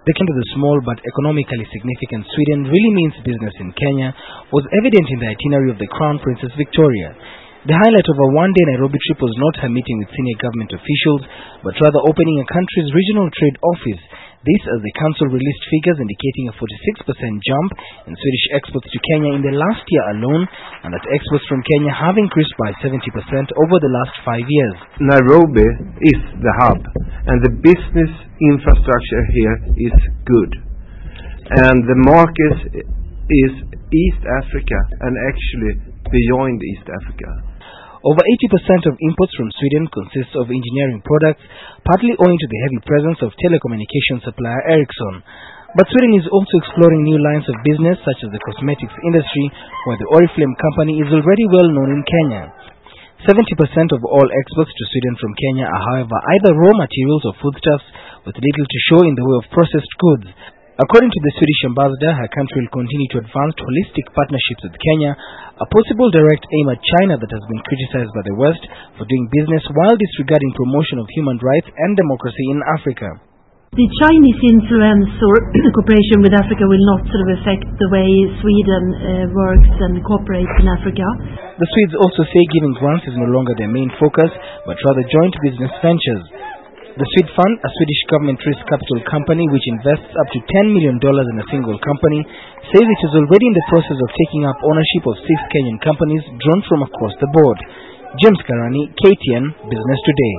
The claim to the small but economically significant Sweden really means business in Kenya was evident in the itinerary of the Crown Princess Victoria. The highlight of a one-day Nairobi trip was not her meeting with senior government officials, but rather opening a country's regional trade office. This as the council released figures indicating a 46% jump in Swedish exports to Kenya in the last year alone, and that exports from Kenya have increased by 70% over the last 5 years. Nairobi is the hub, and the business infrastructure here is good. And the market is East Africa and actually beyond East Africa. Over 80% of imports from Sweden consists of engineering products, partly owing to the heavy presence of telecommunication supplier Ericsson. But Sweden is also exploring new lines of business such as the cosmetics industry, where the Oriflame company is already well known in Kenya. 70% of all exports to Sweden from Kenya are, however, either raw materials or foodstuffs, with little to show in the way of processed goods. According to the Swedish ambassador, her country will continue to advance holistic partnerships with Kenya, a possible direct aim at China that has been criticized by the West for doing business while disregarding promotion of human rights and democracy in Africa. The Chinese influence or cooperation with Africa will not affect the way Sweden works and cooperates in Africa. The Swedes also say giving grants is no longer their main focus, but rather joint business ventures. The Swede Fund, a Swedish government risk capital company which invests up to $10 million in a single company, says it is already in the process of taking up ownership of 6 Kenyan companies drawn from across the board. James Karani, KTN, Business Today.